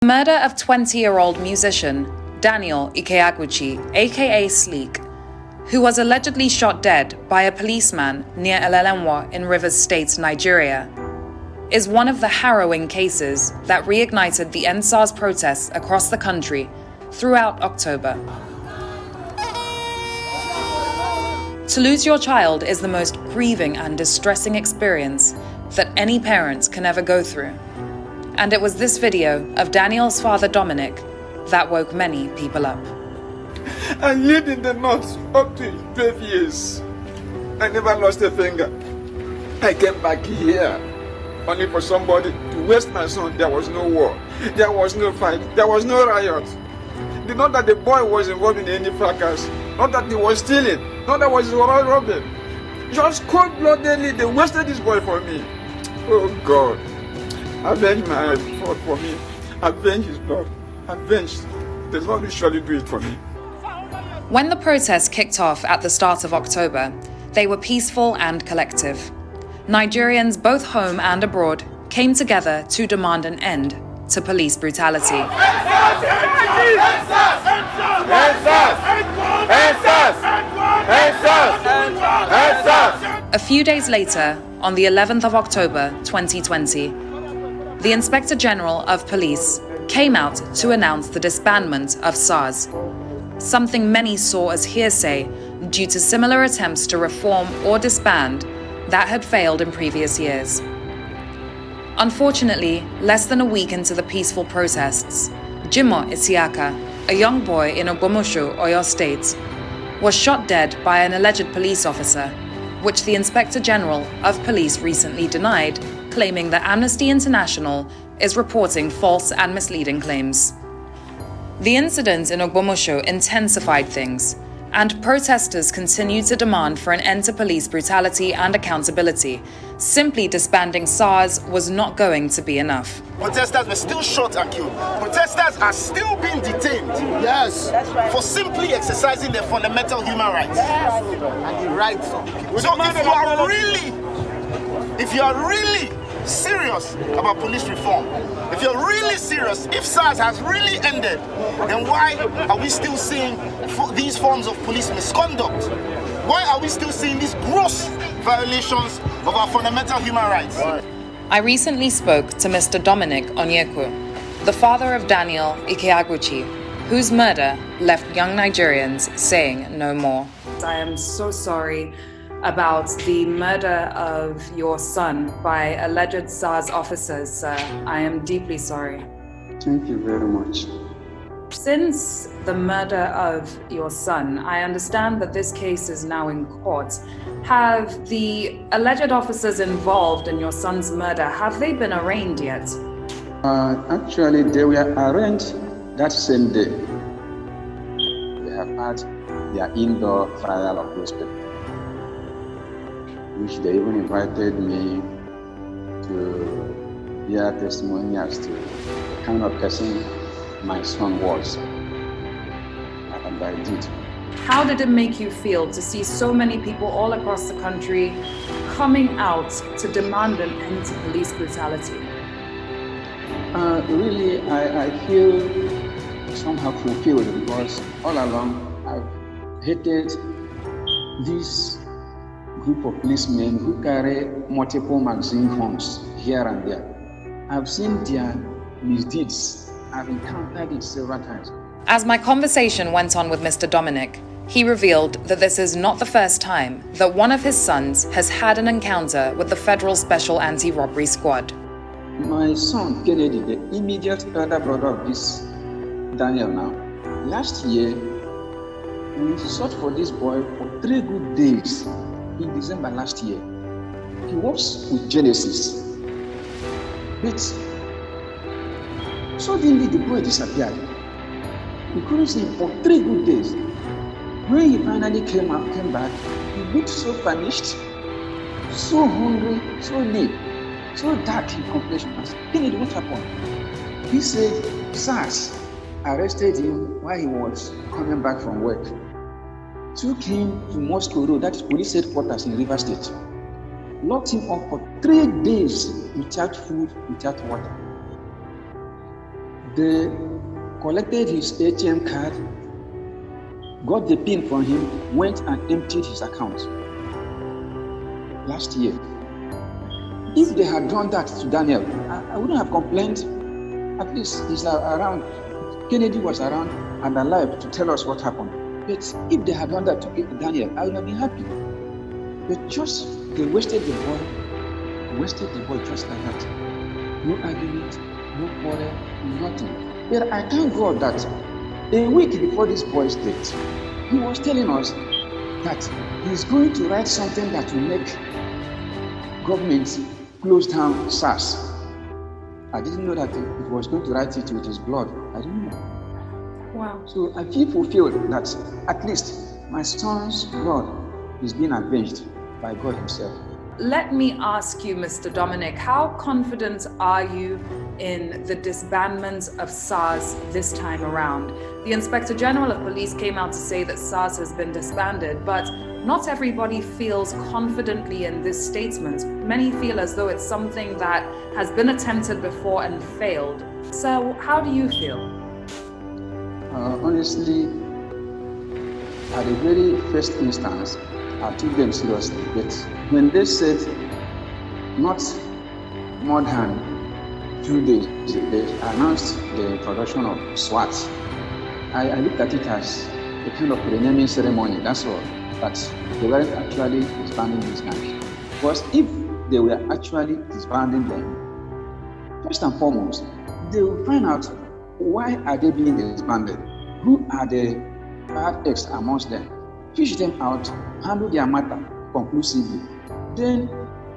The murder of 20-year-old musician Daniel Ikeagwuchi, aka Sleek, who was allegedly shot dead by a policeman near Elelenwo in Rivers State, Nigeria, is one of the harrowing cases that reignited the EndSARS protests across the country throughout October. To lose your child is the most grieving and distressing experience that any parent can ever go through. And it was this video of Daniel's father, Dominic, that woke many people up. I lived in the north up to 12 years. I never lost a finger. I came back here only for somebody to waste my son. There was no war. There was no fight. There was no riot. Not that the boy was involved in any fracas. Not that he was stealing. Not that he was robbing. Just cold-bloodedly, they wasted this boy for me. Oh God. Avenge my fault for me. Avenge his blood. Avenge. The Lord will surely do it for me. When the protests kicked off at the start of October, they were peaceful and collective. Nigerians, both home and abroad, came together to demand an end to police brutality. A few days later, on the 11th of October 2020, the Inspector General of Police came out to announce the disbandment of SARS, something many saw as hearsay due to similar attempts to reform or disband that had failed in previous years. Unfortunately, less than a week into the peaceful protests, Jimo Isiaka, a young boy in Ogbomoso, Oyo State, was shot dead by an alleged police officer, which the Inspector General of Police recently denied, claiming that Amnesty International is reporting false and misleading claims. The incident in Ogbomoso intensified things, and protesters continued to demand for an end to police brutality and accountability. Simply disbanding SARS was not going to be enough. Protesters were still shot and killed. Protesters are still being detained. Yes. For simply exercising their fundamental human rights. Yes. And the rights of people. So if you are really serious about police reform, if you're really serious, if SARS has really ended, then why are we still seeing these forms of police misconduct? Why are we still seeing these gross violations of our fundamental human rights? I recently spoke to Mr. Dominic Onyeukwu, the father of Daniel Ikeagwuchi, whose murder left young Nigerians saying no more. I am so sorry about the murder of your son by alleged SARS officers, sir. I am deeply sorry. Thank you very much. Since the murder of your son, I understand that this case is now in court. Have the alleged officers involved in your son's murder, have they been arraigned yet? Actually, they were arraigned that same day. They have had their indoor trial of those people, which they even invited me to hear testimony as to the kind of person my son was, and I did. How did it make you feel to see so many people all across the country coming out to demand an end to police brutality? Really, I feel somehow fulfilled, because all along I've hated this group of policemen who carry multiple magazine phones here and there. I've seen their misdeeds. I've encountered it several times. As my conversation went on with Mr. Dominic, he revealed that this is not the first time that one of his sons has had an encounter with the Federal Special Anti-Robbery Squad. My son, Kennedy, the immediate elder brother of this Daniel now, last year, we sought for this boy for 3 good days in December last year. He works with Genesis. But suddenly the boy disappeared. We couldn't see him for 3 good days. When he finally came back, he looked so famished, so hungry, so late, so dark in complexion. I said, Kennedy, what happened? He said SARS arrested him while he was coming back from work. Took him to Moscow Road, that is police headquarters in Rivers State. Locked him up for 3 days without food, without water. They collected his ATM card, got the PIN from him, went and emptied his account last year. If they had done that to Daniel, I wouldn't have complained. At least he's around. Kennedy was around and alive to tell us what happened. But if they had done that to Daniel, I would have been happy. But just they wasted the boy just like that. No argument, no quarrel, nothing. But I thank God that a week before this boy's death, he was telling us that he's going to write something that will make government close down SARS. I didn't know that he was going to write it with his blood. I didn't know. Wow. So I feel fulfilled that at least my son's blood is being avenged by God himself. Let me ask you, Mr. Dominic, how confident are you in the disbandment of SARS this time around? The Inspector General of Police came out to say that SARS has been disbanded, but not everybody feels confidently in this statement. Many feel as though it's something that has been attempted before and failed. So how do you feel? Honestly, at the very first instance, I took them seriously. But when they said not more than 2 days, they announced the introduction of SWAT. I looked at it as a kind of renaming ceremony, that's all. But they weren't actually disbanding these gangs. Because if they were actually disbanding them, first and foremost, they will find out why are they being disbanded? Who are the bad eggs amongst them? Fish them out, handle their matter conclusively. Then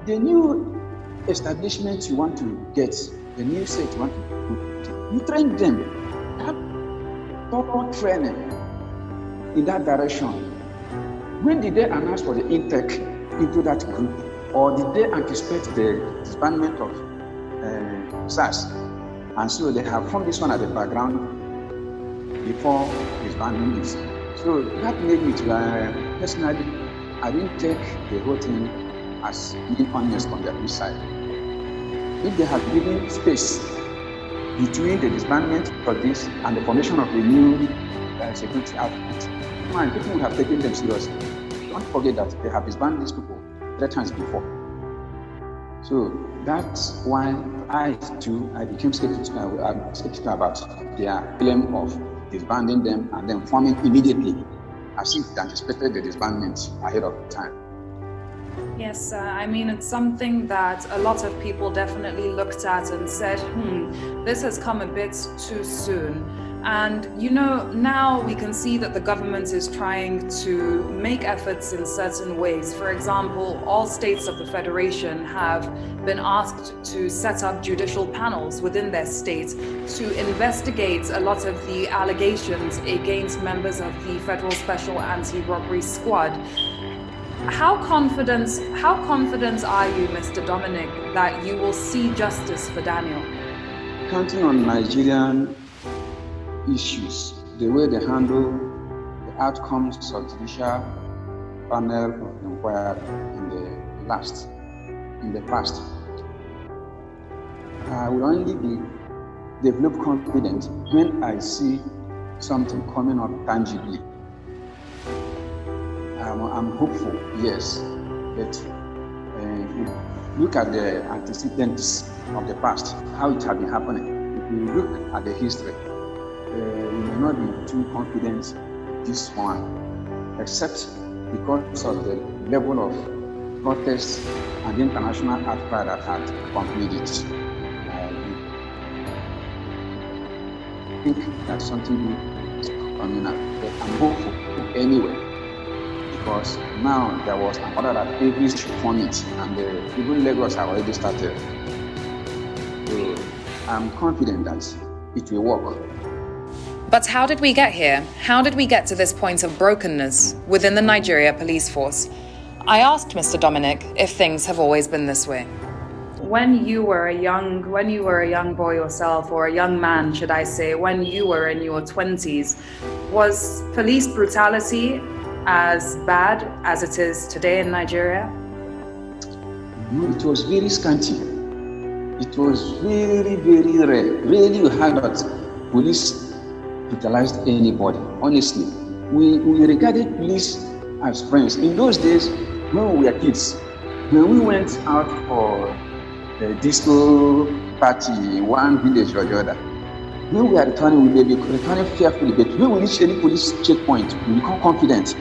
the new establishment you want to get, the new set you want to put, you train them. Have proper training in that direction. When did they announce for the intake into that group? Or did they anticipate the disbandment of SARS? And so they have formed this one at the background before disbanding this. So that made me to, personally, I didn't take the whole thing as being honest on their side. If they had given space between the disbandment of this and the formation of the new security outfit, man, people would have taken them seriously. Don't forget that they have disbanded these people 3 times before. So that's why I became skeptical about their claim of disbanding them and then forming immediately, as if they anticipated the disbandment ahead of time. Yes, I mean, it's something that a lot of people definitely looked at and said, this has come a bit too soon. And, you know, now we can see that the government is trying to make efforts in certain ways. For example, all states of the Federation have been asked to set up judicial panels within their state to investigate a lot of the allegations against members of the Federal Special Anti-Robbery Squad. How confident are you, Mr. Dominic, that you will see justice for Daniel? Counting on Nigerian issues, the way they handle the outcomes of judicial panel of inquiry in the past, I will only be develop confidence when I see something coming up tangibly. I'm hopeful, yes, but look at the antecedents of the past, how it has been happening. If you look at the history, we may not be too confident this one, except because of the level of protests and the international outcry that had accompanied it. I think that something good is coming up, but I'm hopeful anyway, because now there was an order that every should form it, and even Lagos have already started. So I'm confident that it will work. But how did we get here? How did we get to this point of brokenness within the Nigeria police force? I asked Mr. Dominic if things have always been this way. When you were a young boy yourself, or a young man, should I say, when you were in your 20s, was police brutality as bad as it is today in Nigeria? No, it was very scanty. It was very, very rare. Really, you had that police brutalized anybody. Honestly, we regarded police as friends. In those days, when we were kids, when we went out for a disco party in one village or the other, when we are returning, we may be returning fearfully, but when we reach any police checkpoint, we become confident.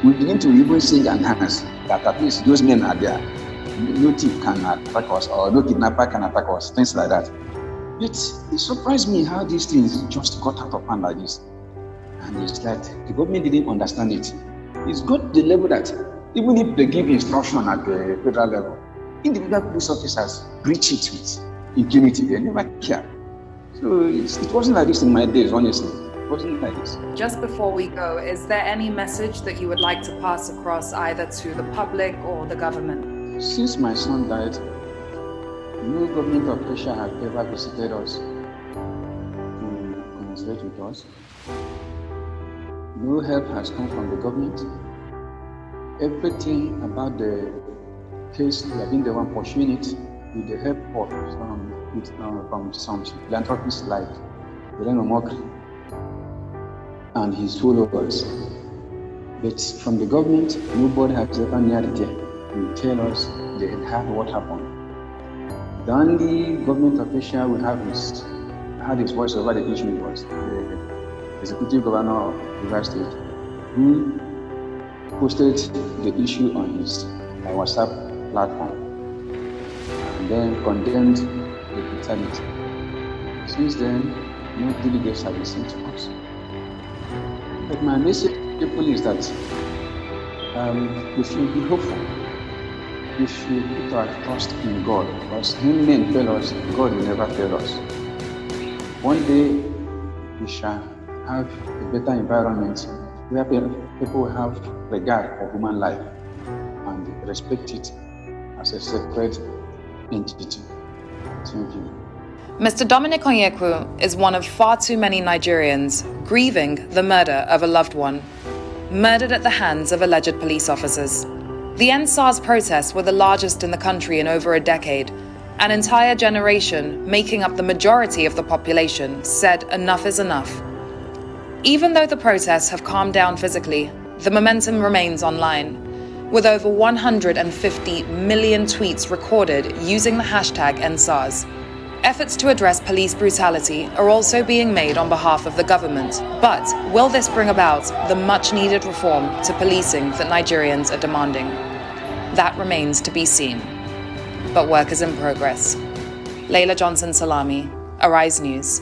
We begin to even sing and dance that at least those men are there. No thief can attack us, or no kidnapper can attack us, things like that. But it surprised me how these things just got out of hand like this. And it's like the government didn't understand it. It's got to the level that even if they give instruction at the federal level, individual police officers breach it with impunity. They never care. So it wasn't like this in my days, honestly. It wasn't like this. Just before we go, is there any message that you would like to pass across either to the public or the government? Since my son died, no government official has ever visited us to commiserate with us. No help has come from the government. Everything about the case, we have been the one pursuing it with the help of from some philanthropists like Elelenwo and his followers. But from the government, nobody has ever neared there to tell us they had what happened. The only government official we have had his voice over the issue was the executive governor of River State, who posted the issue on his WhatsApp platform and then condemned the brutality. Since then, no delegates have been sent to us. But my message to people is that we should be hopeful. We should put our trust in God, because when men fail us, God will never fail us. One day, we shall have a better environment where people will have regard for human life and respect it as a sacred entity. Thank you. Mr. Dominic Onyeukwu is one of far too many Nigerians grieving the murder of a loved one, murdered at the hands of alleged police officers. The EndSARS protests were the largest in the country in over a decade. An entire generation, making up the majority of the population, said enough is enough. Even though the protests have calmed down physically, the momentum remains online, with over 150 million tweets recorded using the hashtag EndSARS. Efforts to address police brutality are also being made on behalf of the government. But will this bring about the much-needed reform to policing that Nigerians are demanding? That remains to be seen. But work is in progress. Laila Johnson-Salami, Arise News.